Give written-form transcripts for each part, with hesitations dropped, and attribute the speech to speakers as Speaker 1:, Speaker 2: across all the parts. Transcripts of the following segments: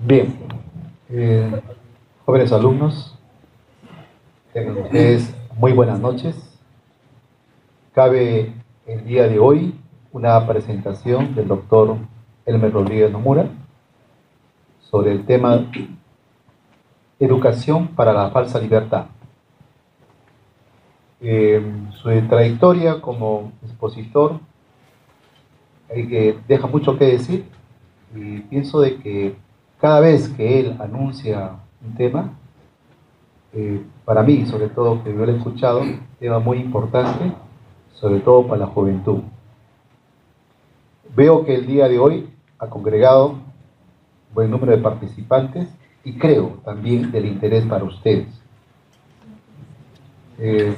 Speaker 1: Bien, jóvenes alumnos, tengan ustedes muy buenas noches. Cabe el día de hoy una presentación del doctor Elmer Rodríguez Nomura sobre el tema Educación para la falsa libertad. Su trayectoria como expositor deja mucho que decir, y pienso de que cada vez que él anuncia un tema, para mí, sobre todo, que yo lo he escuchado, un tema muy importante, sobre todo para la juventud. Veo que el día de hoy ha congregado un buen número de participantes y creo también del interés para ustedes. En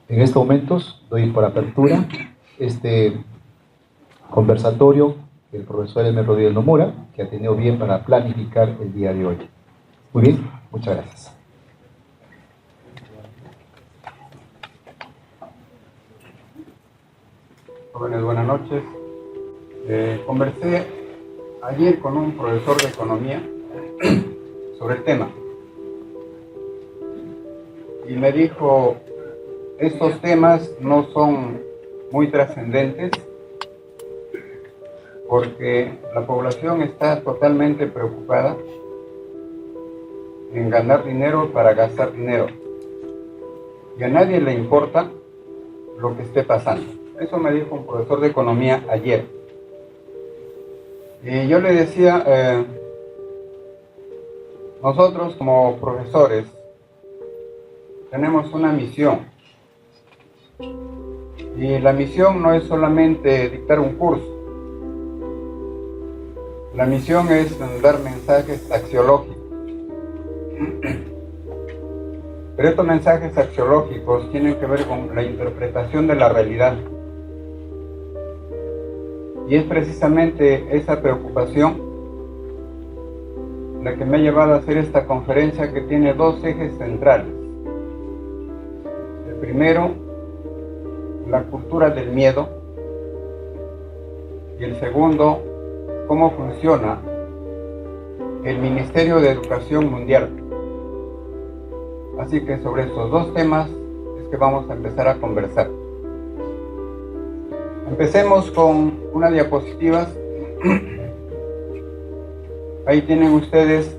Speaker 1: estos momentos doy por apertura este conversatorio del profesor Elmer Rodríguez Nomura, que ha tenido bien para planificar el día de hoy. Muy bien, muchas gracias.
Speaker 2: Jóvenes, buenas noches. Conversé ayer con un profesor de economía sobre el tema y me dijo: estos temas no son muy trascendentes porque la población está totalmente preocupada en ganar dinero para gastar dinero y a nadie le importa lo que esté pasando. Eso me dijo un profesor de economía ayer. Y yo le decía, nosotros como profesores tenemos una misión. Y la misión no es solamente dictar un curso. La misión es dar mensajes axiológicos. Pero estos mensajes axiológicos tienen que ver con la interpretación de la realidad. Y es precisamente esa preocupación la que me ha llevado a hacer esta conferencia, que tiene dos ejes centrales. El primero, la cultura del miedo, y el segundo, cómo funciona el Ministerio de Educación Mundial. Así que sobre estos dos temas es que vamos a empezar a conversar. Empecemos con una diapositiva. Ahí tienen ustedes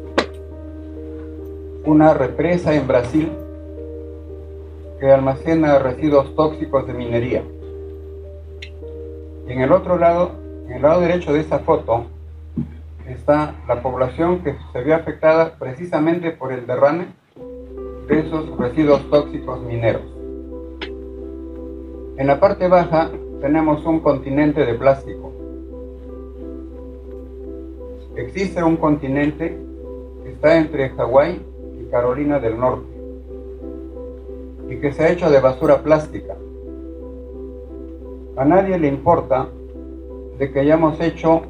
Speaker 2: una represa en Brasil que almacena residuos tóxicos de minería. Y en el otro lado, en el lado derecho de esa foto, está la población que se vio afectada precisamente por el derrame de esos residuos tóxicos mineros. En la parte baja tenemos un continente de plástico. Existe un continente que está entre Hawái y Carolina del Norte y que se ha hecho de basura plástica. A nadie le importa de que hayamos hecho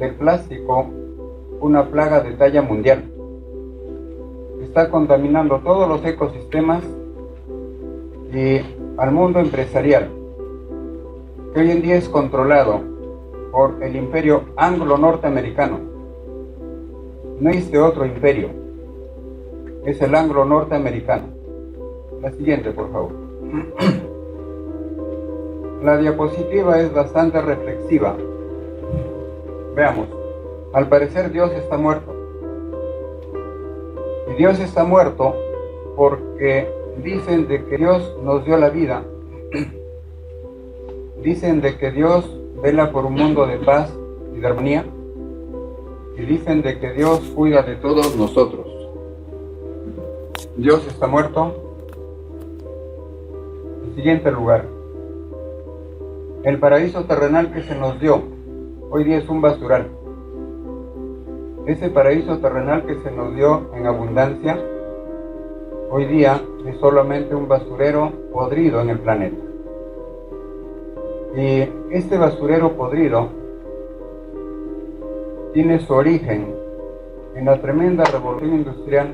Speaker 2: del plástico una plaga de talla mundial. Está contaminando todos los ecosistemas y al mundo empresarial, que hoy en día es controlado por el imperio anglo-norteamericano. No existe otro imperio, es el anglo-norteamericano. La siguiente, por favor. La diapositiva es bastante reflexiva. Veamos. Al parecer Dios está muerto. Y Dios está muerto porque dicen de que Dios nos dio la vida. Dicen de que Dios vela por un mundo de paz y de armonía. Y dicen de que Dios cuida de todos nosotros. Dios está muerto. En siguiente lugar. El paraíso terrenal que se nos dio hoy día es un basural. Ese paraíso terrenal que se nos dio en abundancia hoy día es solamente un basurero podrido en el planeta. Y este basurero podrido tiene su origen en la tremenda revolución industrial,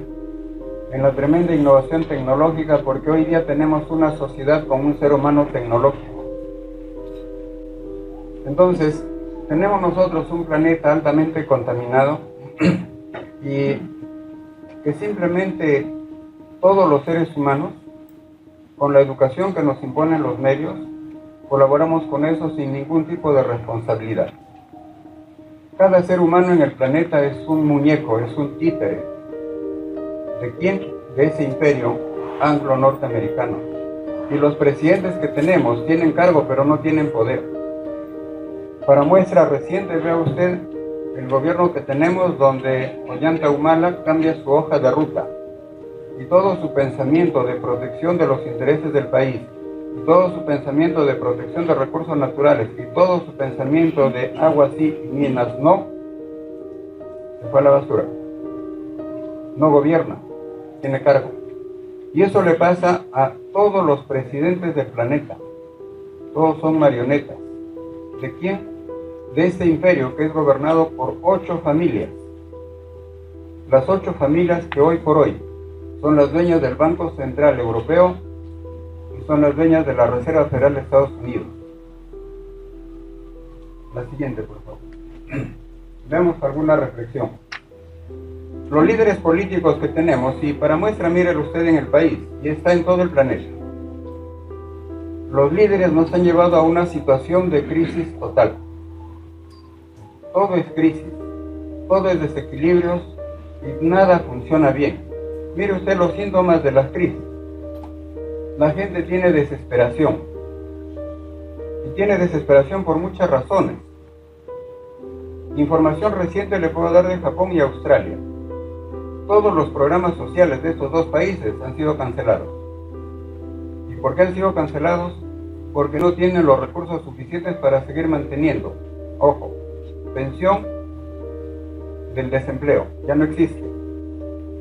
Speaker 2: en la tremenda innovación tecnológica, porque hoy día tenemos una sociedad con un ser humano tecnológico. Entonces, tenemos nosotros un planeta altamente contaminado y que simplemente todos los seres humanos, con la educación que nos imponen los medios, colaboramos con eso sin ningún tipo de responsabilidad. Cada ser humano en el planeta es un muñeco, es un títere. ¿De quién? De ese imperio anglo-norteamericano. Y los presidentes que tenemos tienen cargo, pero no tienen poder. Para muestra reciente, vea usted el gobierno que tenemos, donde Ollanta Humala cambia su hoja de ruta. Y todo su pensamiento de protección de los intereses del país, y todo su pensamiento de protección de recursos naturales, y todo su pensamiento de agua sí y minas no, se fue a la basura. No gobierna, tiene cargo. Y eso le pasa a todos los presidentes del planeta. Todos son marionetas. ¿De quién? De ese imperio que es gobernado por 8 familias. Las 8 familias que hoy por hoy son las dueñas del Banco Central Europeo y son las dueñas de la Reserva Federal de Estados Unidos. La siguiente, por favor. Veamos alguna reflexión. Los líderes políticos que tenemos, y para muestra mire usted en el país, y está en todo el planeta, los líderes nos han llevado a una situación de crisis total. Todo es crisis, todo es desequilibrios y nada funciona bien. Mire usted los síntomas de las crisis. La gente tiene desesperación. Y tiene desesperación por muchas razones. Información reciente le puedo dar de Japón y Australia. Todos los programas sociales de estos 2 países han sido cancelados. ¿Y por qué han sido cancelados? Porque no tienen los recursos suficientes para seguir manteniendo. Ojo, pensión del desempleo, ya no existe.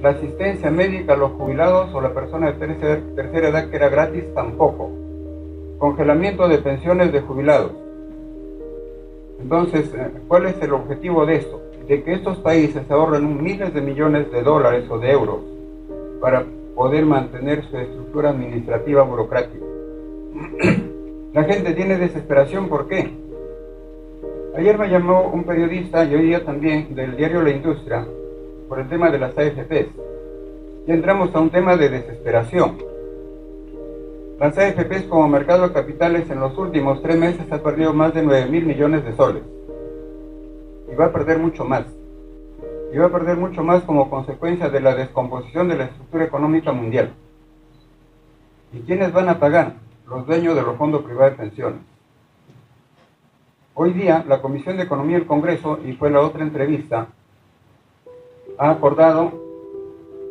Speaker 2: La asistencia médica a los jubilados o la persona de tercera edad que era gratis, tampoco. Congelamiento de pensiones de jubilados. Entonces, ¿cuál es el objetivo de esto? De que estos países ahorren miles de millones de dólares o de euros para poder mantener su estructura administrativa burocrática. La gente tiene desesperación, ¿por qué? Ayer me llamó un periodista, y hoy día también, del diario La Industria, por el tema de las AFPs. Y entramos a un tema de desesperación. Las AFPs como mercado de capitales en los últimos 3 meses ha perdido más de 9.000 millones de soles. Y va a perder mucho más. Y va a perder mucho más como consecuencia de la descomposición de la estructura económica mundial. ¿Y quiénes van a pagar? Los dueños de los fondos privados de pensiones. Hoy día, la Comisión de Economía del Congreso, y fue la otra entrevista, ha acordado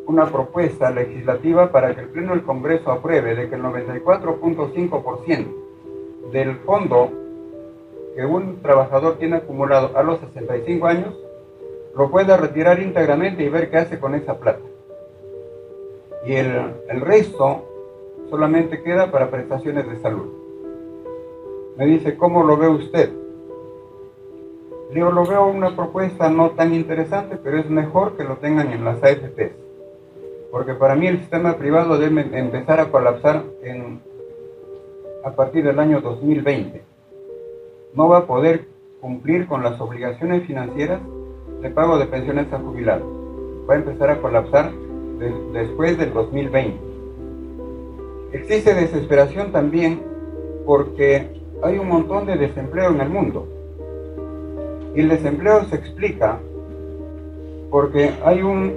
Speaker 2: una propuesta legislativa para que el Pleno del Congreso apruebe de que el 94.5% del fondo que un trabajador tiene acumulado a los 65 años lo pueda retirar íntegramente y ver qué hace con esa plata. Y el resto solamente queda para prestaciones de salud. Me dice, ¿cómo lo ve usted? Yo lo veo una propuesta no tan interesante, pero es mejor que lo tengan en las AFPs. Porque para mí el sistema privado debe empezar a colapsar a partir del año 2020. No va a poder cumplir con las obligaciones financieras de pago de pensiones a jubilados. Va a empezar a colapsar después del 2020. Existe desesperación también porque hay un montón de desempleo en el mundo. Y el desempleo se explica porque hay un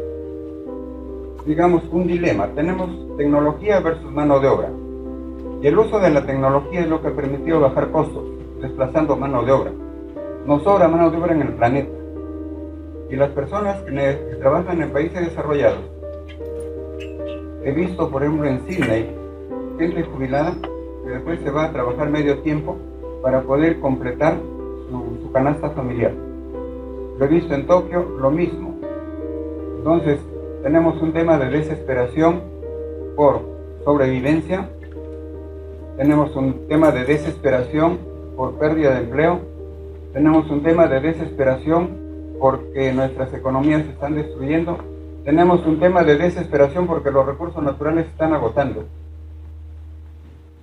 Speaker 2: dilema. Tenemos tecnología versus mano de obra. Y el uso de la tecnología es lo que ha permitido bajar costos, desplazando mano de obra. Nos sobra mano de obra en el planeta. Y las personas que trabajan en países desarrollados, he visto, por ejemplo, en Sydney, gente jubilada que después se va a trabajar medio tiempo para poder completar su canasta familiar. Lo he visto en Tokio, lo mismo. Entonces, tenemos un tema de desesperación por sobrevivencia, tenemos un tema de desesperación por pérdida de empleo, tenemos un tema de desesperación porque nuestras economías se están destruyendo, tenemos un tema de desesperación porque los recursos naturales se están agotando.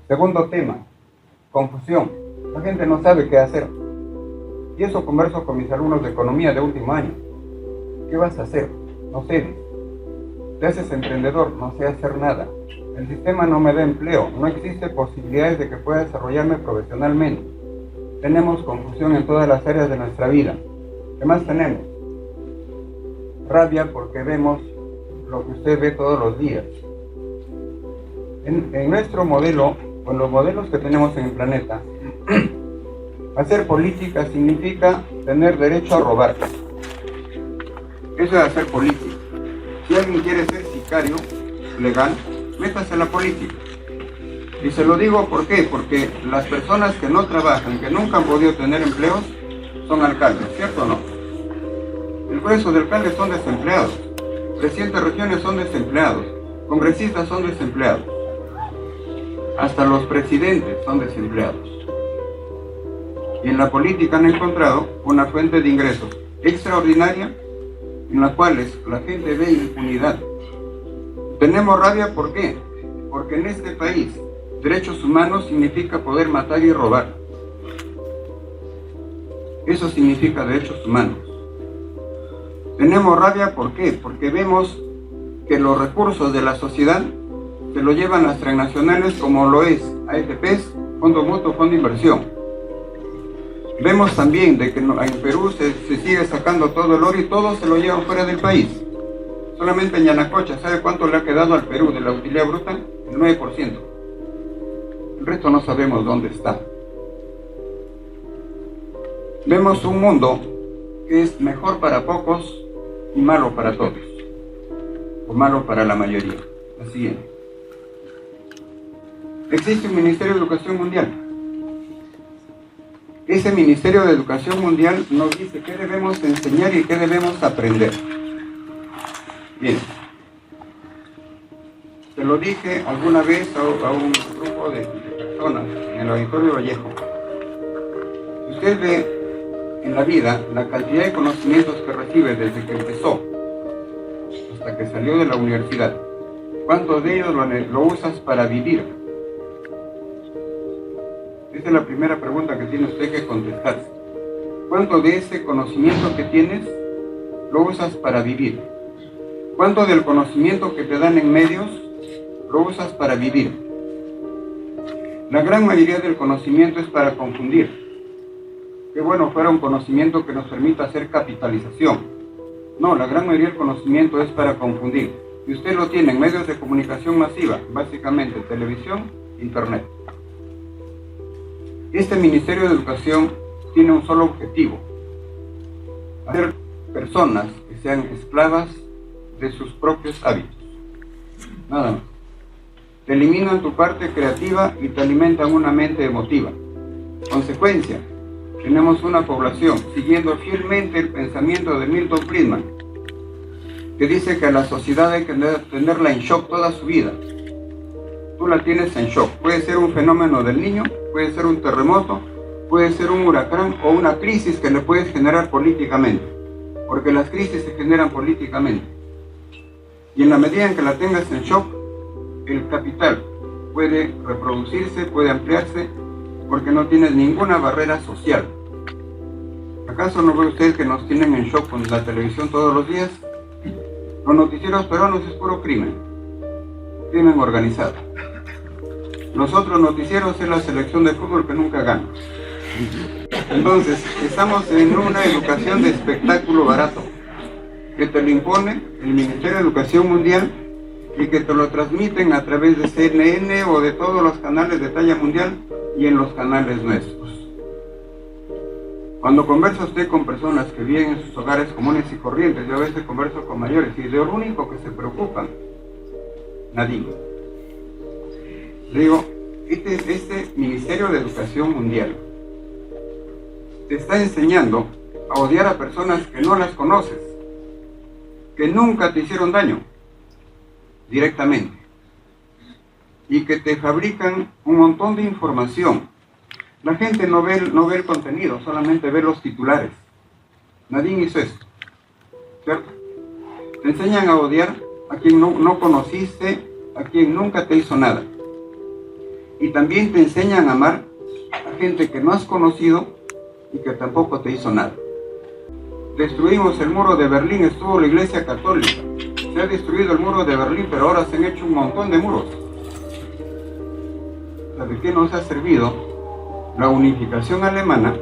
Speaker 2: Segundo tema, confusión. La gente no sabe qué hacer. Y eso converso con mis alumnos de economía de último año. ¿Qué vas a hacer? No cedes. Te haces emprendedor, no sé hacer nada. El sistema no me da empleo, no existe posibilidades de que pueda desarrollarme profesionalmente. Tenemos confusión en todas las áreas de nuestra vida. ¿Qué más tenemos? Rabia porque vemos lo que usted ve todos los días. En nuestro modelo, o en los modelos que tenemos en el planeta, hacer política significa tener derecho a robar. Eso es hacer política. Si alguien quiere ser sicario legal, métase en la política. Y se lo digo ¿por qué? Porque las personas que no trabajan, que nunca han podido tener empleos, son alcaldes, ¿cierto o no? El grueso de alcaldes son desempleados, presidentes de regiones son desempleados, congresistas son desempleados, hasta los presidentes son desempleados. Y en la política han encontrado una fuente de ingresos extraordinaria en la cual la gente ve impunidad. Tenemos rabia, ¿por qué? Porque en este país derechos humanos significa poder matar y robar. Eso significa derechos humanos. Tenemos rabia, ¿por qué? Porque vemos que los recursos de la sociedad se lo llevan las transnacionales como lo es AFPs, Fondo Mutuo, Fondo de Inversión. Vemos también de que en Perú se sigue sacando todo el oro y todo se lo llevan fuera del país. Solamente en Yanacocha, ¿sabe cuánto le ha quedado al Perú de la utilidad bruta? El 9%. El resto no sabemos dónde está. Vemos un mundo que es mejor para pocos y malo para todos, o malo para la mayoría. La siguiente. Existe un Ministerio de Educación Mundial. Ese Ministerio de Educación Mundial nos dice qué debemos enseñar y qué debemos aprender. Bien. Se lo dije alguna vez a un grupo de personas en el Auditorio Vallejo. Si usted ve en la vida la cantidad de conocimientos que recibe desde que empezó hasta que salió de la universidad, ¿cuántos de ellos lo usas para vivir? Esa es la primera pregunta que tiene usted que contestarse. ¿Cuánto de ese conocimiento que tienes lo usas para vivir? ¿Cuánto del conocimiento que te dan en medios lo usas para vivir? La gran mayoría del conocimiento es para confundir. Qué bueno fuera un conocimiento que nos permita hacer capitalización. No, la gran mayoría del conocimiento es para confundir. Y usted lo tiene en medios de comunicación masiva, básicamente televisión, internet. Este Ministerio de Educación tiene un solo objetivo: hacer personas que sean esclavas de sus propios hábitos. Nada más. Te eliminan tu parte creativa y te alimentan una mente emotiva. Consecuencia, tenemos una población siguiendo fielmente el pensamiento de Milton Friedman, que dice que a la sociedad hay que tenerla en shock toda su vida. Tú la tienes en shock. Puede ser un fenómeno del Niño, puede ser un terremoto, puede ser un huracán o una crisis que le puedes generar políticamente, porque las crisis se generan políticamente. Y en la medida en que la tengas en shock, el capital puede reproducirse, puede ampliarse, porque no tienes ninguna barrera social. ¿Acaso no ve usted que nos tienen en shock con la televisión todos los días? Los noticieros peruanos es puro crimen organizado. Los otros noticieros es la selección de fútbol que nunca gana. Entonces, estamos en una educación de espectáculo barato, que te lo impone el Ministerio de Educación Mundial y que te lo transmiten a través de CNN o de todos los canales de talla mundial y en los canales nuestros. Cuando conversa usted con personas que viven en sus hogares comunes y corrientes, yo a veces converso con mayores y de lo único que se preocupan, nadie. Le digo, este Ministerio de Educación Mundial te está enseñando a odiar a personas que no las conoces, que nunca te hicieron daño directamente y que te fabrican un montón de información. La gente no ve el contenido, solamente ve los titulares. Nadie hizo esto, ¿cierto? Te enseñan a odiar a quien no conociste, a quien nunca te hizo nada. Y también te enseñan a amar a gente que no has conocido y que tampoco te hizo nada. destruimos el muro de Berlín, estuvo la Iglesia Católica. Se ha destruido el muro de Berlín, pero ahora se han hecho un montón de muros. ¿De qué nos ha servido la unificación alemana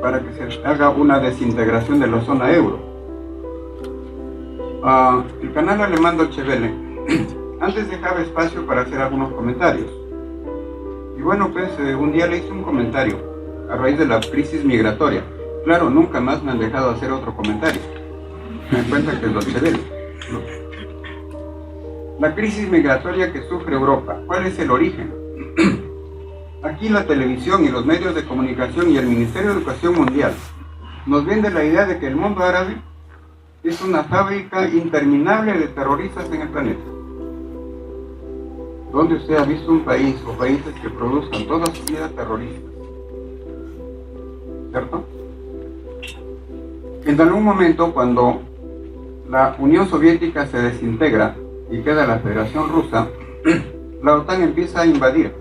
Speaker 2: para que se haga una desintegración de la zona euro? El canal alemán Deutsche Welle antes dejaba espacio para hacer algunos comentarios. Y bueno, pues un día le hice un comentario a raíz de la crisis migratoria. Claro, nunca más me han dejado hacer otro comentario. Me dan cuenta que es Deutsche Welle. La crisis migratoria que sufre Europa, ¿cuál es el origen? Aquí la televisión y los medios de comunicación y el Ministerio de Educación Mundial nos vende la idea de que el mundo árabe es una fábrica interminable de terroristas en el planeta. ¿Dónde usted ha visto un país o países que produzcan toda su vida terroristas? ¿Cierto? En algún momento, cuando la Unión Soviética se desintegra y queda la Federación Rusa, la OTAN empieza a invadir.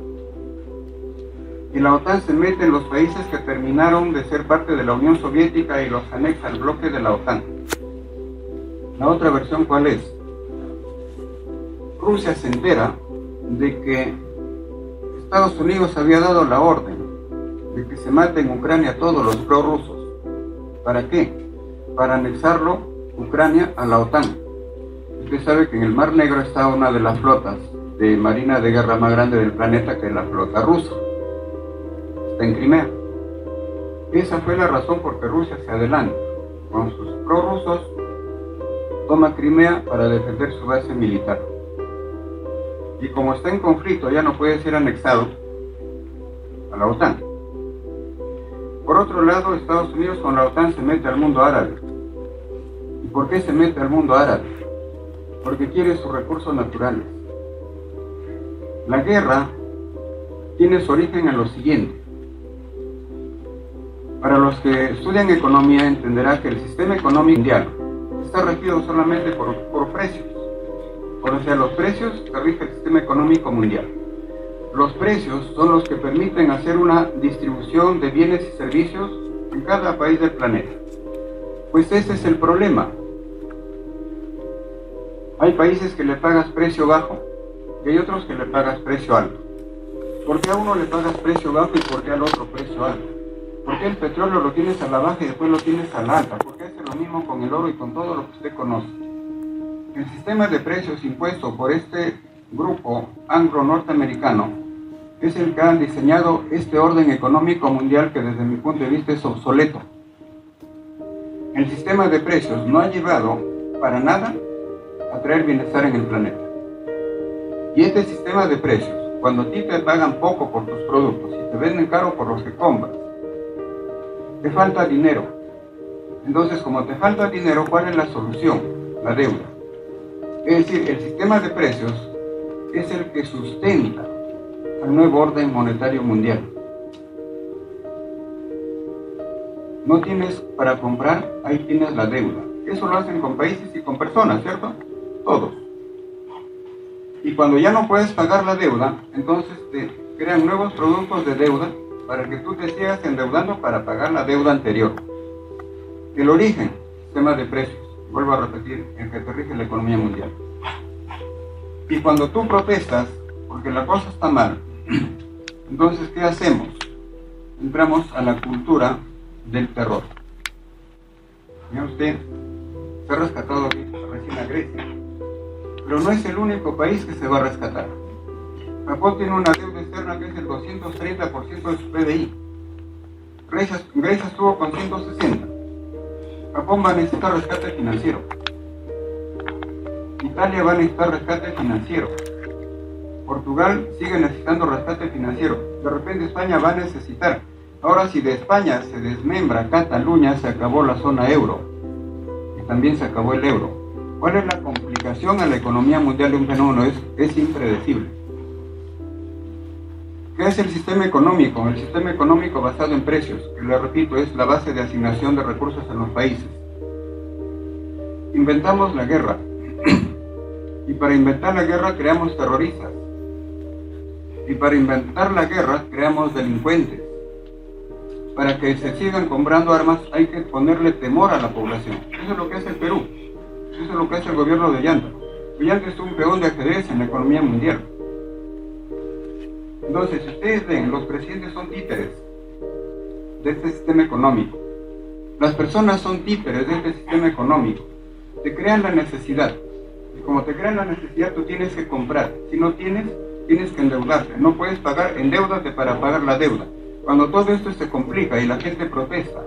Speaker 2: Y la OTAN se mete en los países que terminaron de ser parte de la Unión Soviética y los anexa al bloque de la OTAN. La otra versión, ¿cuál es? Rusia se entera de que Estados Unidos había dado la orden de que se mate en Ucrania todos los prorrusos. ¿Para qué? Para anexarlo, Ucrania, a la OTAN. Usted sabe que en el Mar Negro está una de las flotas de marina de guerra más grande del planeta, que es la flota rusa. Está en Crimea. Esa fue la razón por que Rusia se adelanta con sus prorrusos, toma Crimea para defender su base militar. Y como está en conflicto, ya no puede ser anexado a la OTAN. Por otro lado, Estados Unidos con la OTAN se mete al mundo árabe. ¿Y por qué se mete al mundo árabe? Porque quiere sus recursos naturales. La guerra tiene su origen en lo siguiente. Para los que estudian economía entenderá que el sistema económico mundial está regido solamente por precios. O sea, los precios que rige el sistema económico mundial. Los precios son los que permiten hacer una distribución de bienes y servicios en cada país del planeta. Pues ese es el problema. Hay países que le pagas precio bajo y hay otros que le pagas precio alto. ¿Por qué a uno le pagas precio bajo y por qué al otro precio alto? ¿Por qué el petróleo lo tienes a la baja y después lo tienes a la alta? ¿Por qué hace lo mismo con el oro y con todo lo que usted conoce? El sistema de precios impuesto por este grupo anglo-norteamericano es el que ha diseñado este orden económico mundial que desde mi punto de vista es obsoleto. El sistema de precios no ha llevado para nada a traer bienestar en el planeta. Y este sistema de precios, cuando a ti te pagan poco por tus productos y te venden caro por los que compras, te falta dinero. Entonces, como te falta dinero, ¿cuál es la solución? La deuda. Es decir, el sistema de precios es el que sustenta al nuevo orden monetario mundial. No tienes para comprar, ahí tienes la deuda. Eso lo hacen con países y con personas, ¿cierto? Todos. Y cuando ya no puedes pagar la deuda, entonces te crean nuevos productos de deuda para que tú te sigas endeudando para pagar la deuda anterior. El origen, sistema de precios, vuelvo a repetir, el que te rige la economía mundial. Y cuando tú protestas, porque la cosa está mal, entonces, ¿qué hacemos? Entramos a la cultura del terror. Mira usted, se ha rescatado recién a Grecia, pero no es el único país que se va a rescatar. Japón tiene una deuda externa que es el 230% de su PDI. Grecia estuvo con 160%. Japón va a necesitar rescate financiero. Italia va a necesitar rescate financiero. Portugal sigue necesitando rescate financiero. De repente España va a necesitar. Ahora, si de España se desmembra Cataluña, se acabó la zona euro. Y también se acabó el euro. ¿Cuál es la complicación a la economía mundial de un fenómeno? Es impredecible. ¿Qué es el sistema económico? El sistema económico basado en precios, que le repito, es la base de asignación de recursos en los países. Inventamos la guerra. Y para inventar la guerra creamos terroristas. Y para inventar la guerra creamos delincuentes. para que se sigan comprando armas hay que ponerle temor a la población. Eso es lo que hace el Perú, eso es lo que hace el gobierno de Ollanta. Ollanta es un peón de ajedrez en la economía mundial. Entonces, si ustedes ven, los presidentes son títeres de este sistema económico. Las personas son títeres de este sistema económico. Te crean la necesidad. Y como te crean la necesidad, tú tienes que comprar. Si no tienes, tienes que endeudarte. No puedes pagar, endeúdate para pagar la deuda. Cuando todo esto se complica y la gente protesta,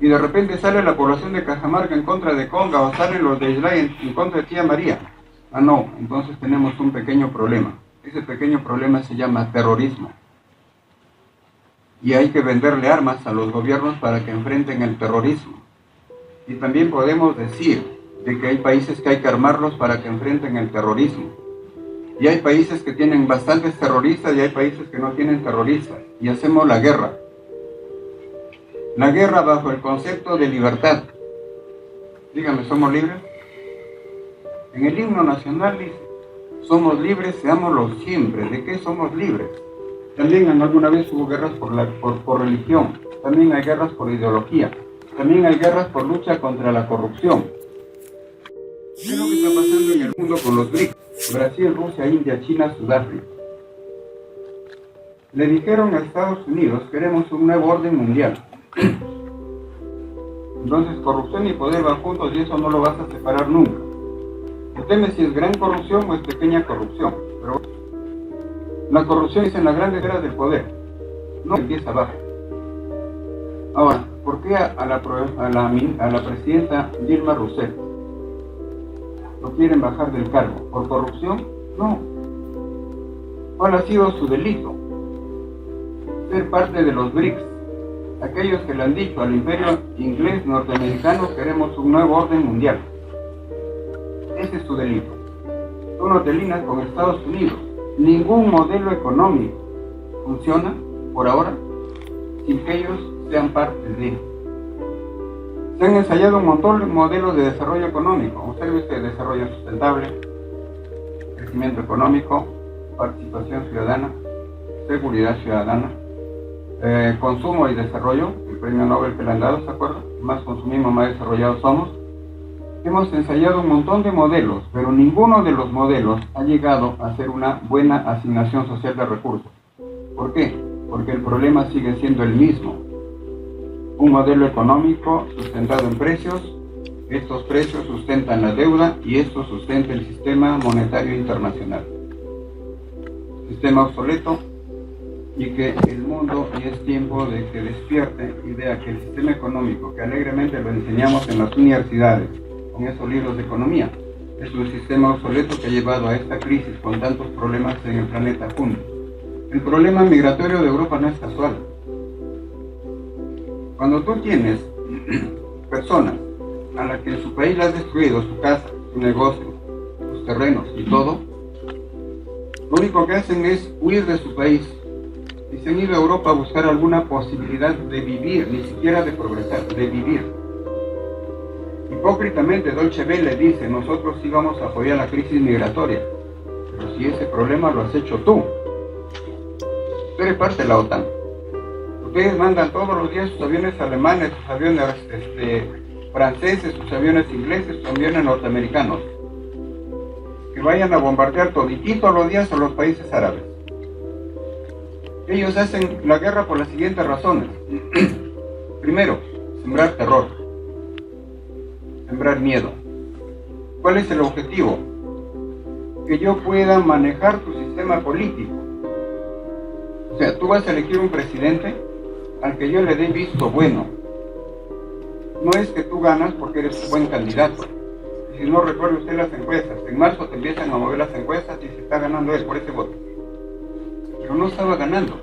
Speaker 2: y de repente sale la población de Cajamarca en contra de Conga, o salen los de Islay en contra de Tía María, no, entonces tenemos un pequeño problema. Ese pequeño problema se llama terrorismo. Y hay que venderle armas a los gobiernos para que enfrenten el terrorismo. Y también podemos decir de que hay países que hay que armarlos para que enfrenten el terrorismo. Y hay países que tienen bastantes terroristas y hay países que no tienen terroristas. Y hacemos la guerra. La guerra bajo el concepto de libertad. Dígame, ¿somos libres? En el himno nacional dice, somos libres, seámoslo siempre. ¿De qué somos libres? También alguna vez hubo guerras por religión. También hay guerras por ideología. También hay guerras por lucha contra la corrupción. ¿Qué es lo que está pasando en el mundo con los BRICS? Brasil, Rusia, India, China, Sudáfrica. Le dijeron a Estados Unidos, queremos un nuevo orden mundial. Entonces corrupción y poder van juntos y eso no lo vas a separar nunca. Dime si es gran corrupción o es pequeña corrupción. Pero la corrupción es en las grandes esferas del poder. No empieza abajo. Ahora, ¿por qué a la presidenta Dilma Rousseff lo quieren bajar del cargo? ¿Por corrupción? No. ¿Cuál ha sido su delito? Ser parte de los BRICS. Aquellos que le han dicho al imperio inglés norteamericano, queremos un nuevo orden mundial. Ese es su delito. Tú no te alineas con Estados Unidos. Ningún modelo económico funciona, por ahora, sin que ellos sean parte de él. Se han ensayado un montón de modelos de desarrollo económico. Observe usted: desarrollo sustentable, crecimiento económico, participación ciudadana, seguridad ciudadana, consumo y desarrollo, el premio Nobel que le han dado, ¿se acuerdan? Más consumimos, más desarrollados somos. Hemos ensayado un montón de modelos, pero ninguno de los modelos ha llegado a ser una buena asignación social de recursos. ¿Por qué? Porque el problema sigue siendo el mismo. Un modelo económico sustentado en precios, estos precios sustentan la deuda y esto sustenta el sistema monetario internacional. Sistema obsoleto, y que el mundo y es tiempo de que despierte y vea que el sistema económico, que alegremente lo enseñamos en las universidades, con esos libros de economía, es un sistema obsoleto que ha llevado a esta crisis con tantos problemas en el planeta juntos. El problema migratorio de Europa no es casual. Cuando tú tienes personas a las que en su país le has destruido su casa, su negocio, sus terrenos y todo, lo único que hacen es huir de su país y se han ido a Europa a buscar alguna posibilidad de vivir, ni siquiera de progresar, de vivir. Hipócritamente Deutsche Welle dice, nosotros sí vamos a apoyar la crisis migratoria, pero si ese problema lo has hecho tú eres parte de la OTAN. Ustedes mandan todos los días sus aviones alemanes, sus aviones franceses, sus aviones ingleses, sus aviones norteamericanos, que vayan a bombardear todititos los días a los países árabes. Ellos hacen la guerra por las siguientes razones. Primero, sembrar terror, sembrar miedo. ¿Cuál es el objetivo? Que yo pueda manejar tu sistema político. O sea, tú vas a elegir un presidente al que yo le dé visto bueno. No es que tú ganas porque eres un buen candidato. Y si no, recuerde usted las encuestas. En marzo te empiezan a mover las encuestas y se está ganando él por ese voto. Pero no estaba ganando.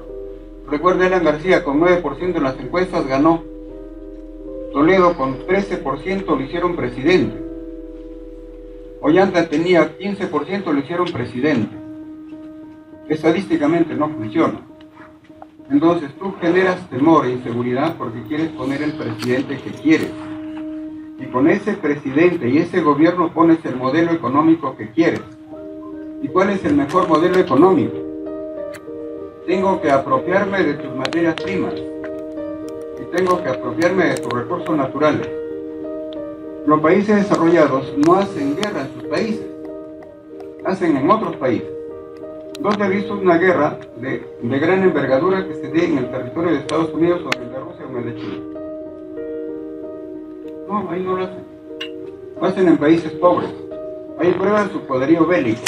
Speaker 2: Recuerda, Alan García con 9% en las encuestas ganó. Toledo con 13% lo hicieron presidente. Ollanta tenía 15%, lo hicieron presidente. Estadísticamente no funciona. Entonces tú generas temor e inseguridad porque quieres poner el presidente que quieres. Y con ese presidente y ese gobierno pones el modelo económico que quieres. ¿Y cuál es el mejor modelo económico? Tengo que apropiarme de tus materias primas. tengo que apropiarme de tus recursos naturales. Los países desarrollados no hacen guerra en sus países, hacen en otros países. ¿Dónde he visto una guerra de gran envergadura que se dé en el territorio de Estados Unidos o en el de Rusia o en el de China? No, ahí no lo hacen. Lo hacen en países pobres. Ahí prueban su poderío bélico.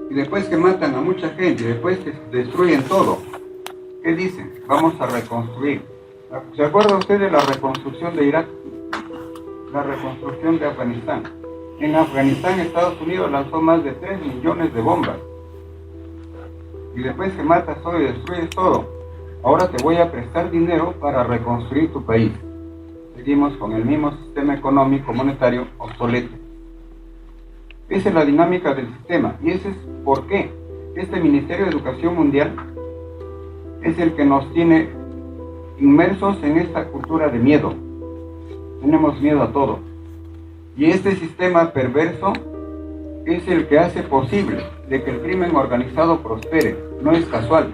Speaker 2: Y después que matan a mucha gente, después que destruyen todo, ¿qué dicen? Vamos a reconstruir. ¿Se acuerda usted de la reconstrucción de Irak? La reconstrucción de Afganistán. En Afganistán, Estados Unidos lanzó más de 3 millones de bombas. Y después que matas todo y destruyes todo, ahora te voy a prestar dinero para reconstruir tu país. Seguimos con el mismo sistema económico monetario obsoleto. Esa es la dinámica del sistema, y ese es por qué este Ministerio de Educación Mundial es el que nos tiene inmersos en esta cultura de miedo. Tenemos miedo a todo. Y este sistema perverso es el que hace posible de que el crimen organizado prospere. No es casual.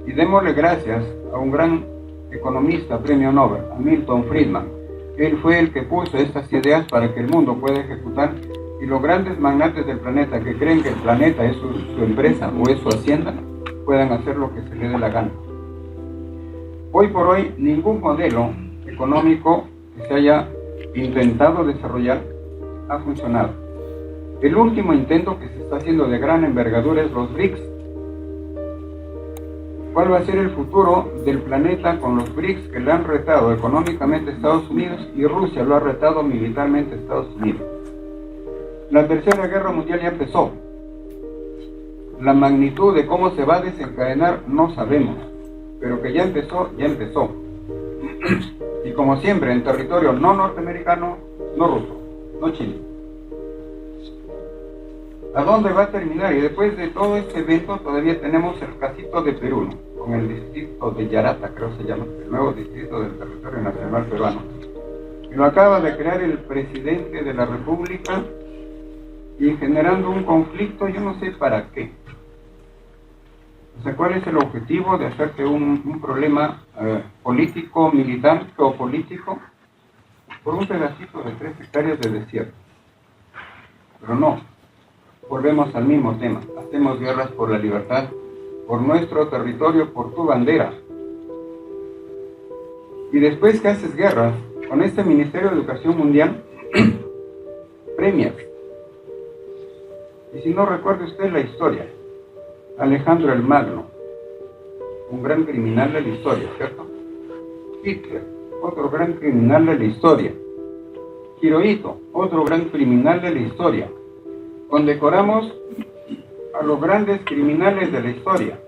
Speaker 2: Y démosle gracias a un gran economista, premio Nobel, a Milton Friedman. Él fue el que puso estas ideas para que el mundo pueda ejecutar, y los grandes magnates del planeta que creen que el planeta es su empresa o es su hacienda, puedan hacer lo que se les dé la gana. Hoy por hoy, ningún modelo económico que se haya intentado desarrollar ha funcionado. El último intento que se está haciendo de gran envergadura es los BRICS. ¿Cuál va a ser el futuro del planeta con los BRICS, que le han retado económicamente a Estados Unidos y Rusia lo ha retado militarmente a Estados Unidos? La Tercera Guerra Mundial ya empezó. La magnitud de cómo se va a desencadenar no sabemos, pero que ya empezó, ya empezó. Y como siempre, en territorio no norteamericano, no ruso, no chino. ¿A dónde va a terminar? Y después de todo este evento todavía tenemos el casito de Perú, ¿no? Con el distrito de Yarata, creo se llama, el nuevo distrito del territorio nacional peruano. Y lo acaba de crear el presidente de la República, y generando un conflicto, yo no sé para qué. O sea, ¿cuál es el objetivo de hacerte un problema político, militar, geopolítico, por un pedacito de 3 hectáreas de desierto? Pero no, volvemos al mismo tema. Hacemos guerras por la libertad, por nuestro territorio, por tu bandera. Y después que haces guerras, con este Ministerio de Educación Mundial, premias. Y si no recuerda usted la historia, Alejandro el Magno, un gran criminal de la historia, ¿cierto? Hitler, otro gran criminal de la historia. Hirohito, otro gran criminal de la historia. Condecoramos a los grandes criminales de la historia.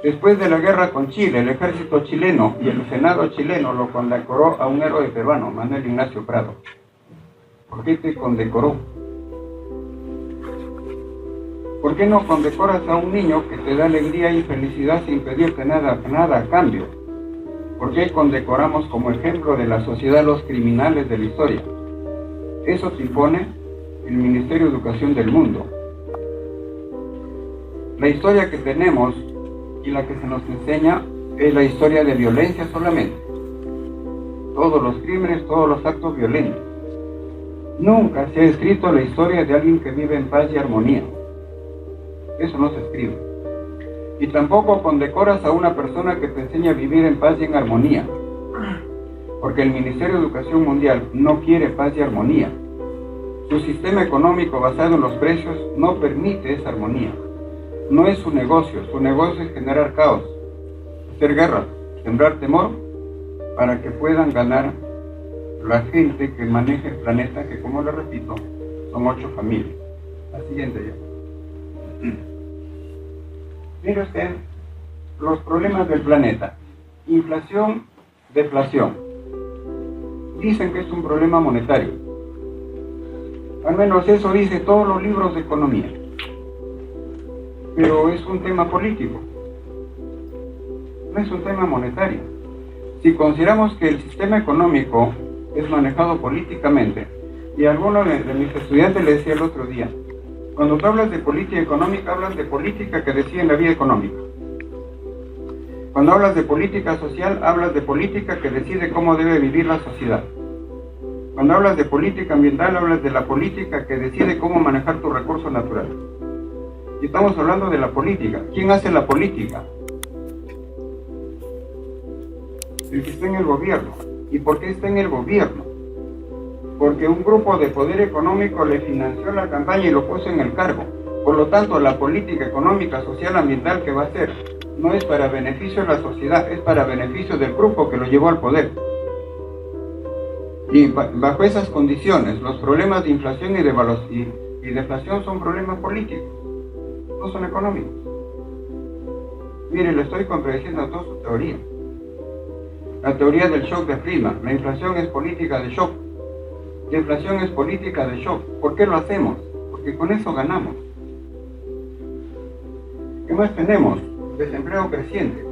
Speaker 2: Después de la guerra con Chile, el ejército chileno y el senado chileno lo condecoró a un héroe peruano, Manuel Ignacio Prado. ¿Por qué te condecoró? ¿Por qué no condecoras a un niño que te da alegría y felicidad sin pedirte nada a cambio? ¿Por qué condecoramos como ejemplo de la sociedad los criminales de la historia? Eso te impone el Ministerio de Educación del mundo. La historia que tenemos y la que se nos enseña es la historia de violencia solamente. Todos los crímenes, todos los actos violentos. Nunca se ha escrito la historia de alguien que vive en paz y armonía. Eso no se escribe. Y tampoco condecoras a una persona que te enseña a vivir en paz y en armonía. Porque el Ministerio de Educación Mundial no quiere paz y armonía. Su sistema económico basado en los precios no permite esa armonía. No es su negocio es generar caos, hacer guerra, sembrar temor, para que puedan ganar la gente que maneja el planeta, que como le repito, son 8 familias. La siguiente ya. Mire usted los problemas del planeta. Inflación, deflación. Dicen que es un problema monetario. Al menos eso dice todos los libros de economía. Pero es un tema político. No es un tema monetario. Si consideramos que el sistema económico es manejado políticamente, y alguno de mis estudiantes le decía el otro día, cuando tú hablas de política económica, hablas de política que decide en la vida económica. Cuando hablas de política social, hablas de política que decide cómo debe vivir la sociedad. Cuando hablas de política ambiental, hablas de la política que decide cómo manejar tus recursos naturales. Y estamos hablando de la política. ¿Quién hace la política? El que está en el gobierno. ¿Y por qué está en el gobierno? Porque un grupo de poder económico le financió la campaña y lo puso en el cargo. Por lo tanto, la política económica, social, ambiental que va a hacer no es para beneficio de la sociedad, es para beneficio del grupo que lo llevó al poder. Y bajo esas condiciones, los problemas de inflación y deflación son problemas políticos, no son económicos. Mire, le estoy contradiciendo a toda su teoría. La teoría del shock de Friedman, la inflación es política de shock, la inflación es política de shock. ¿Por qué lo hacemos? Porque con eso ganamos. ¿Qué más tenemos? Desempleo creciente.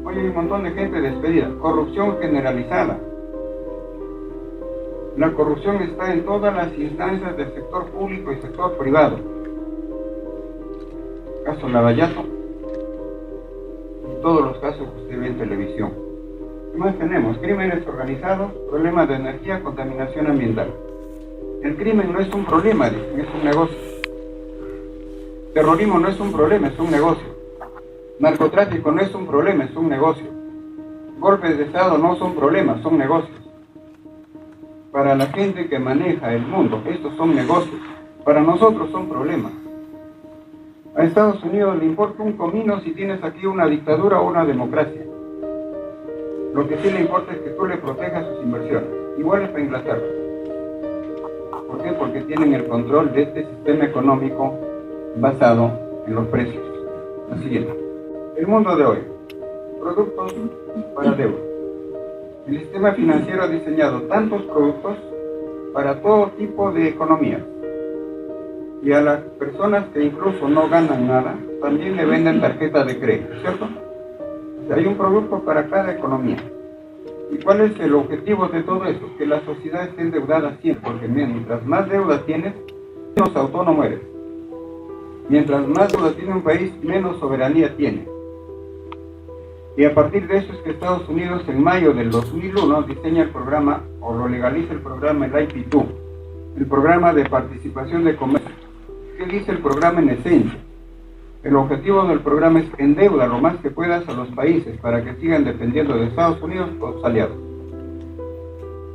Speaker 2: Hoy hay un montón de gente despedida. Corrupción generalizada. La corrupción está en todas las instancias del sector público y sector privado. Caso Lavallato y todos los casos que usted ve en televisión. ¿Qué más tenemos? Crímenes organizados, problemas de energía, contaminación ambiental. El crimen no es un problema, dicen, es un negocio. Terrorismo no es un problema, es un negocio. Narcotráfico no es un problema, es un negocio. Golpes de Estado no son problemas, son negocios. Para la gente que maneja el mundo, estos son negocios. Para nosotros son problemas. A Estados Unidos le importa un comino si tienes aquí una dictadura o una democracia. Lo que sí le importa es que tú le protejas sus inversiones. Igual es para Inglaterra. ¿Por qué? Porque tienen el control de este sistema económico basado en los precios. La siguiente. El mundo de hoy. Productos para deuda. El sistema financiero ha diseñado tantos productos para todo tipo de economías. Y a las personas que incluso no ganan nada, también le venden tarjeta de crédito, ¿cierto? O sea, hay un producto para cada economía. ¿Y cuál es el objetivo de todo esto? Que la sociedad esté endeudada siempre, porque mientras más deuda tienes, menos autónomo eres. Mientras más deuda tiene un país, menos soberanía tiene. Y a partir de eso es que Estados Unidos en mayo del 2001 diseña el programa, o lo legaliza el programa, el IP2, el programa de participación de comercio. ¿Qué dice el programa en esencia? El objetivo del programa es endeuda lo más que puedas a los países para que sigan dependiendo de Estados Unidos o sus aliados.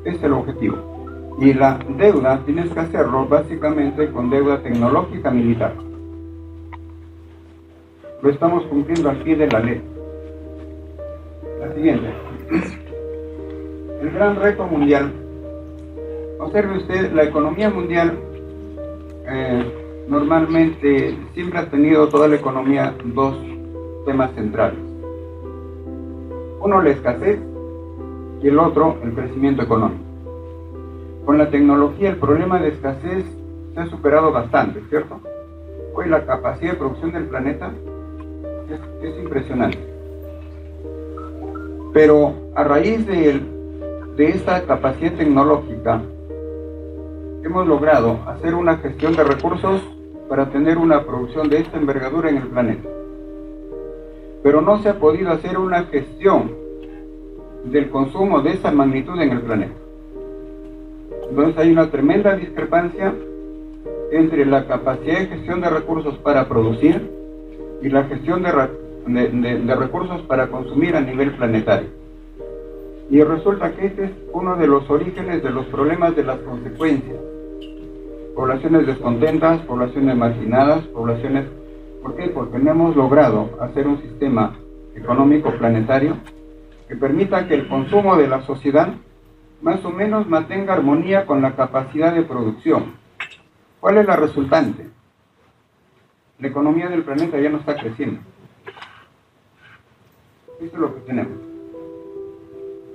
Speaker 2: Ese es el objetivo. Y la deuda tienes que hacerlo básicamente con deuda tecnológica militar. Lo estamos cumpliendo al pie de la ley. La siguiente. El gran reto mundial. Observe usted, la economía mundial normalmente siempre ha tenido toda la economía dos temas centrales. Uno, la escasez, y el otro, el crecimiento económico. Con la tecnología el problema de escasez se ha superado bastante, ¿cierto? Hoy la capacidad de producción del planeta es impresionante. Pero a raíz de esta capacidad tecnológica, hemos logrado hacer una gestión de recursos para tener una producción de esta envergadura en el planeta. Pero no se ha podido hacer una gestión del consumo de esa magnitud en el planeta. Entonces hay una tremenda discrepancia entre la capacidad de gestión de recursos para producir y la gestión de recursos para consumir a nivel planetario. Y resulta que este es uno de los orígenes de los problemas de las consecuencias. Poblaciones descontentas, poblaciones marginadas, poblaciones... ¿Por qué? Porque no hemos logrado hacer un sistema económico planetario que permita que el consumo de la sociedad más o menos mantenga armonía con la capacidad de producción. ¿Cuál es la resultante? La economía del planeta ya no está creciendo. Eso es lo que tenemos.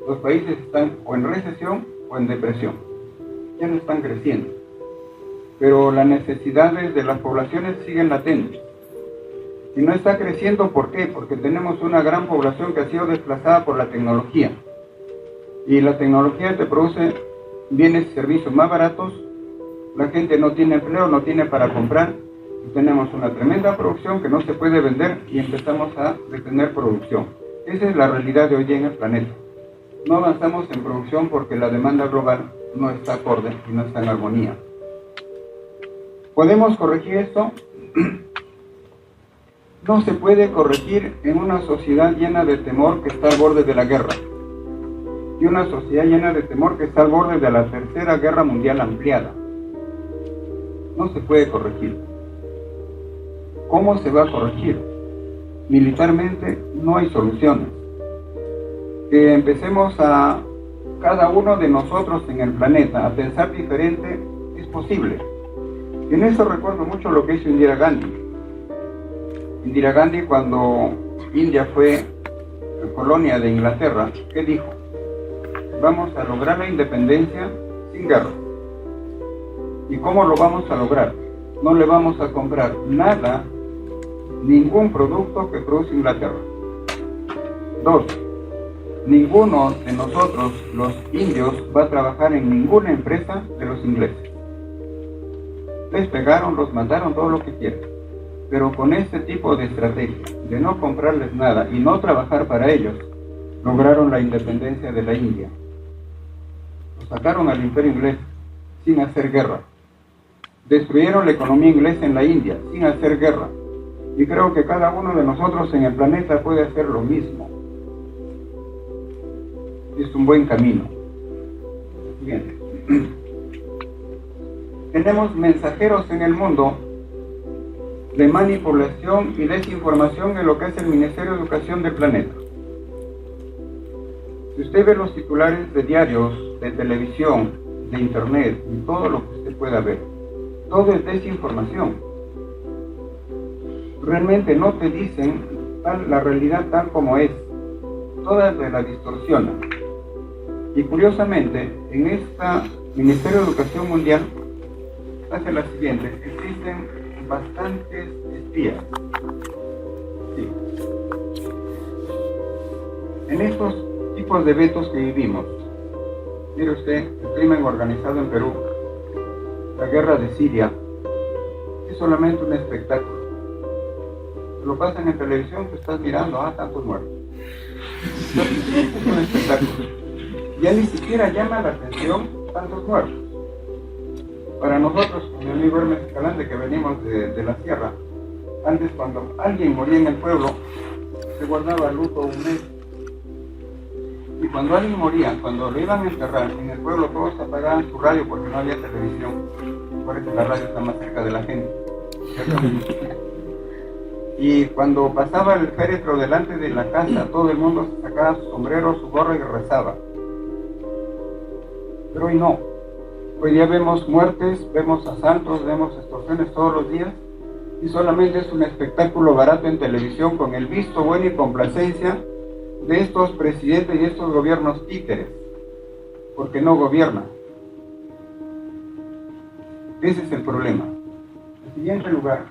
Speaker 2: Los países están o en recesión o en depresión. Ya no están creciendo. Pero las necesidades de las poblaciones siguen latentes. Y no está creciendo, ¿por qué? Porque tenemos una gran población que ha sido desplazada por la tecnología. Y la tecnología te produce bienes y servicios más baratos. La gente no tiene empleo, no tiene para comprar. Y tenemos una tremenda producción que no se puede vender y empezamos a detener producción. Esa es la realidad de hoy día en el planeta. No avanzamos en producción porque la demanda global no está acorde y no está en armonía. ¿Podemos corregir esto? No se puede corregir en una sociedad llena de temor que está al borde de la guerra. Y una sociedad llena de temor que está al borde de la Tercera Guerra Mundial ampliada. No se puede corregir. ¿Cómo se va a corregir? Militarmente no hay soluciones. Que empecemos a, cada uno de nosotros en el planeta, a pensar diferente, es posible. En eso recuerdo mucho lo que hizo Indira Gandhi. Indira Gandhi, cuando India fue colonia de Inglaterra, ¿qué dijo? Vamos a lograr la independencia sin guerra. ¿Y cómo lo vamos a lograr? No le vamos a comprar nada, ningún producto que produce Inglaterra. 2. Ninguno de nosotros, los indios, va a trabajar en ninguna empresa de los ingleses. Les pegaron, los mataron, todo lo que quieran. Pero con este tipo de estrategia, de no comprarles nada y no trabajar para ellos, lograron la independencia de la India. Lo sacaron al imperio inglés sin hacer guerra. Destruyeron la economía inglesa en la India sin hacer guerra. Y creo que cada uno de nosotros en el planeta puede hacer lo mismo. Es un buen camino. Siguiente. Tenemos mensajeros en el mundo de manipulación y desinformación en lo que es el Ministerio de Educación del planeta. Si usted ve los titulares de diarios, de televisión, de internet, y todo lo que usted pueda ver, todo es desinformación. Realmente no te dicen la realidad tal como es. Todas te la distorsionan. Y curiosamente, en este Ministerio de Educación Mundial, hace la siguiente: existen bastantes espías. Sí. En estos tipos de eventos que vivimos, mire usted, el crimen organizado en Perú, la guerra de Siria, es solamente un espectáculo. Lo pasan en televisión, tú estás mirando, tantos muertos. Es un espectáculo. Ya ni siquiera llama la atención tantos muertos. Para nosotros, con mi amigo Hermes Escalante, que venimos de la sierra, antes cuando alguien moría en el pueblo, se guardaba luto un mes. Y cuando alguien moría, cuando lo iban a enterrar en el pueblo, todos apagaban su radio porque no había televisión. Por eso la radio está más cerca de la gente. Y cuando pasaba el féretro delante de la casa, todo el mundo se sacaba su sombrero, su gorro y rezaba. Pero hoy no. Hoy día vemos muertes, vemos asaltos, vemos extorsiones todos los días, y solamente es un espectáculo barato en televisión con el visto bueno y complacencia de estos presidentes y estos gobiernos títeres, porque no gobiernan. Ese es el problema. En siguiente lugar,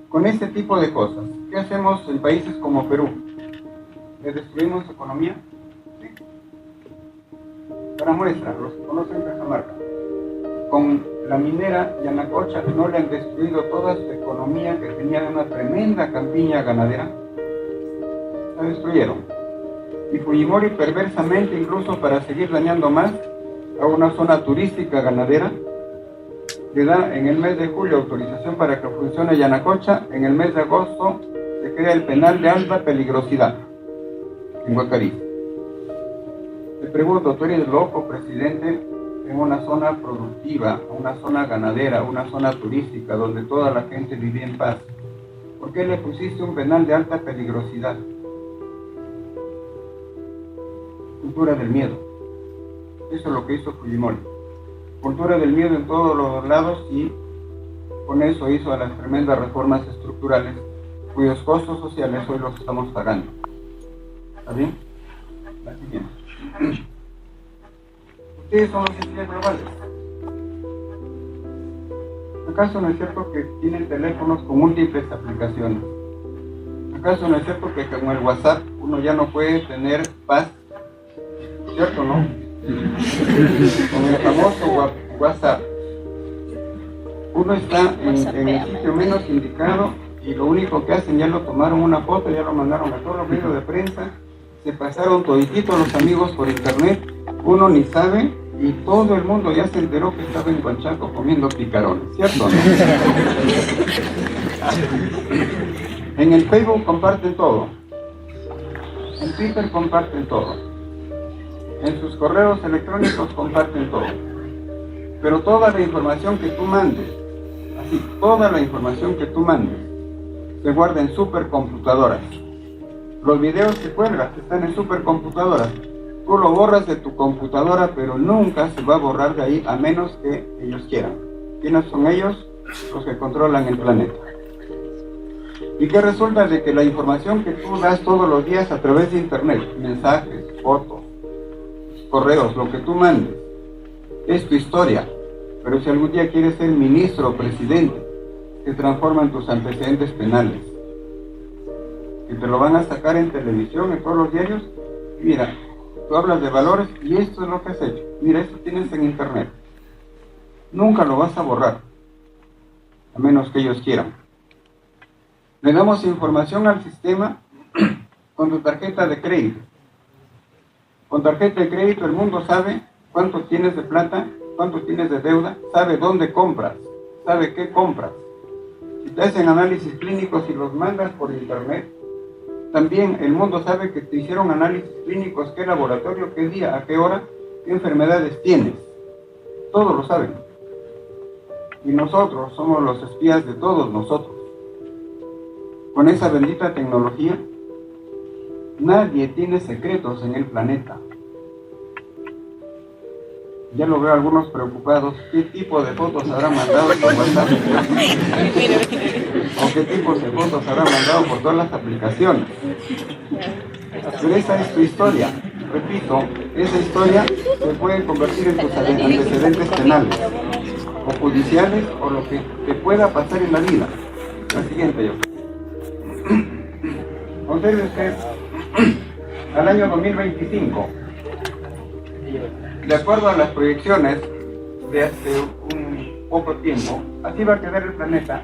Speaker 2: con este tipo de cosas, ¿qué hacemos en países como Perú? ¿Le destruimos economía? Sí. Para muestra, los que conocen Cajamarca, con la minera Yanacocha no le han destruido toda su economía, que tenía una tremenda campiña ganadera. La destruyeron. Y Fujimori, perversamente, incluso para seguir dañando más a una zona turística ganadera, le da en el mes de julio autorización para que funcione Yanacocha. En el mes de agosto se crea el penal de alta peligrosidad en Huacarí. Te pregunto, ¿tú eres loco, presidente, en una zona productiva, una zona ganadera, una zona turística, donde toda la gente vivía en paz? ¿Por qué le pusiste un penal de alta peligrosidad? Cultura del miedo. Eso es lo que hizo Fujimori. Cultura del miedo en todos los lados, y con eso hizo las tremendas reformas estructurales cuyos costos sociales hoy los estamos pagando. ¿Está bien? La siguiente. Ustedes son los espías globales. ¿Acaso no es cierto que tienen teléfonos con múltiples aplicaciones? ¿Acaso no es cierto que con el WhatsApp uno ya no puede tener paz? ¿Cierto, no? Con el famoso WhatsApp, uno está en el sitio menos indicado y lo único que hacen, ya lo tomaron una foto, ya lo mandaron a todos los medios de prensa, se pasaron todititos los amigos por internet, uno ni sabe, y todo el mundo ya se enteró que estaba en Huanchaco comiendo picarones, ¿cierto o no? En el Facebook comparten todo, en Twitter comparten todo, en sus correos electrónicos comparten todo, pero toda la información que tú mandes, así, toda la información que tú mandes, se guarda en supercomputadoras. Los videos que cuelgas están en supercomputadoras. Tú lo borras de tu computadora, pero nunca se va a borrar de ahí, a menos que ellos quieran. ¿Quiénes son ellos? Los que controlan el planeta. ¿Y qué resulta? De que la información que tú das todos los días a través de internet, mensajes, fotos, correos, lo que tú mandes, es tu historia. Pero si algún día quieres ser ministro o presidente, se transforman tus antecedentes penales. Y te lo van a sacar en televisión, en todos los diarios. Y mira, tú hablas de valores y esto es lo que has hecho. Mira, esto tienes en internet. Nunca lo vas a borrar, a menos que ellos quieran. Le damos información al sistema con tu tarjeta de crédito. Con tarjeta de crédito el mundo sabe cuánto tienes de plata, cuánto tienes de deuda, sabe dónde compras, sabe qué compras. Si te hacen análisis clínicos y los mandas por internet, también el mundo sabe que te hicieron análisis clínicos, qué laboratorio, qué día, a qué hora, qué enfermedades tienes. Todos lo saben. Y nosotros somos los espías de todos nosotros. Con esa bendita tecnología, nadie tiene secretos en el planeta. Ya lo veo algunos preocupados. ¿Qué tipo de fotos habrán mandado por WhatsApp? ¿O qué tipo de fotos habrán mandado por todas las aplicaciones? Pero esa es tu historia. Repito, esa historia se puede convertir en tus antecedentes penales, o judiciales, o lo que te pueda pasar en la vida. La siguiente, yo. Observe usted, al año 2025, de acuerdo a las proyecciones de hace un poco tiempo, así va a quedar el planeta.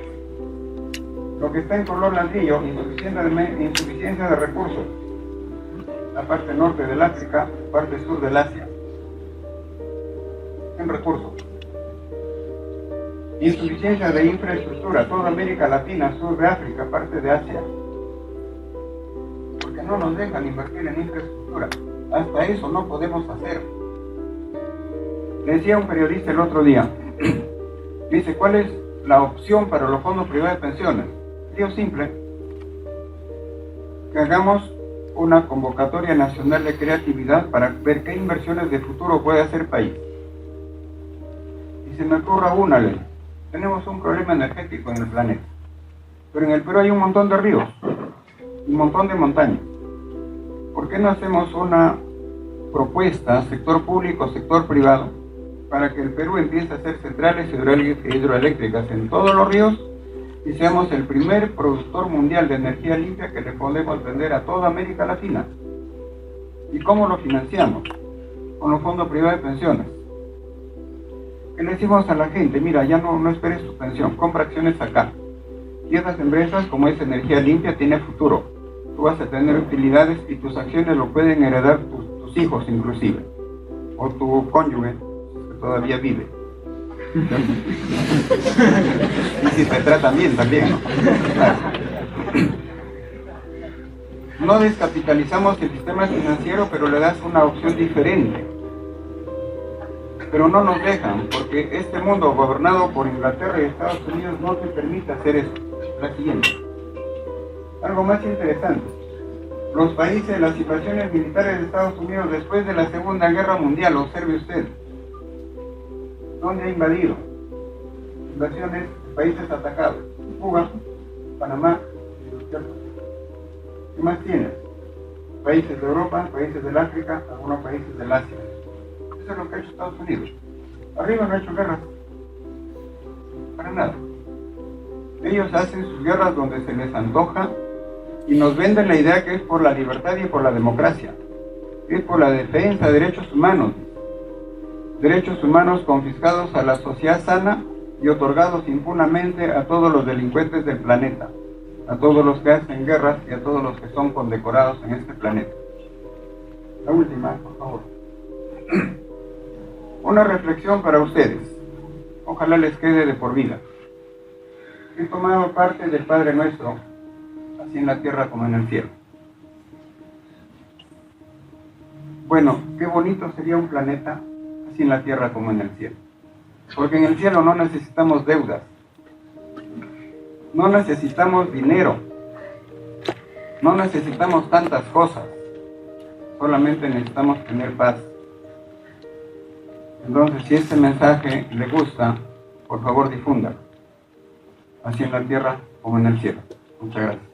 Speaker 2: Lo que está en color ladrillo, insuficiencia de recursos, la parte norte del África, parte sur del Asia, en recursos. Insuficiencia de infraestructura, toda América Latina, sur de África, parte de Asia. Porque no nos dejan invertir en infraestructura. Hasta eso no podemos hacer. Decía un periodista el otro día, dice, ¿cuál es la opción para los fondos privados de pensiones? Digo simple, que hagamos una convocatoria nacional de creatividad para ver qué inversiones de futuro puede hacer el país. Y se me ocurre una ley. Tenemos un problema energético en el planeta, pero en el Perú hay un montón de ríos, un montón de montañas. ¿Por qué no hacemos una propuesta, sector público, sector privado, para que el Perú empiece a hacer centrales hidroeléctricas en todos los ríos y seamos el primer productor mundial de energía limpia que le podemos vender a toda América Latina? ¿Y cómo lo financiamos? Con los fondos privados de pensiones. ¿Qué le decimos a la gente? Mira, ya no esperes tu pensión, compra acciones acá. Y esas empresas, como es energía limpia, tiene futuro. Tú vas a tener utilidades y tus acciones lo pueden heredar tus hijos inclusive, o tu cónyuge, que todavía vive. Y si te tratan bien también, ¿no? Claro. No descapitalizamos el sistema financiero, pero le das una opción diferente. Pero no nos dejan, porque este mundo gobernado por Inglaterra y Estados Unidos no te permite hacer eso. La siguiente. Algo más interesante. Los países, las situaciones militares de Estados Unidos después de la Segunda Guerra Mundial, observe usted. ¿Dónde ha invadido? Invasiones de países atacados. Cuba, Panamá, ¿qué más tienes? Países de Europa, países del África, algunos países del Asia. Eso es lo que ha hecho Estados Unidos. Arriba no ha hecho guerras. Para nada. Ellos hacen sus guerras donde se les antoja y nos venden la idea que es por la libertad y por la democracia. Es por la defensa de derechos humanos. Derechos humanos confiscados a la sociedad sana y otorgados impunemente a todos los delincuentes del planeta. a todos los que hacen guerras y a todos los que son condecorados en este planeta. La última, por favor. Una reflexión para ustedes. Ojalá les quede de por vida. He tomado parte del Padre Nuestro, así en la tierra como en el cielo. Bueno, qué bonito sería un planeta así en la tierra como en el cielo. Porque en el cielo no necesitamos deudas, no necesitamos dinero, no necesitamos tantas cosas, solamente necesitamos tener paz. Entonces, si este mensaje le gusta, por favor difúndalo, así en la tierra como en el cielo. Muchas gracias.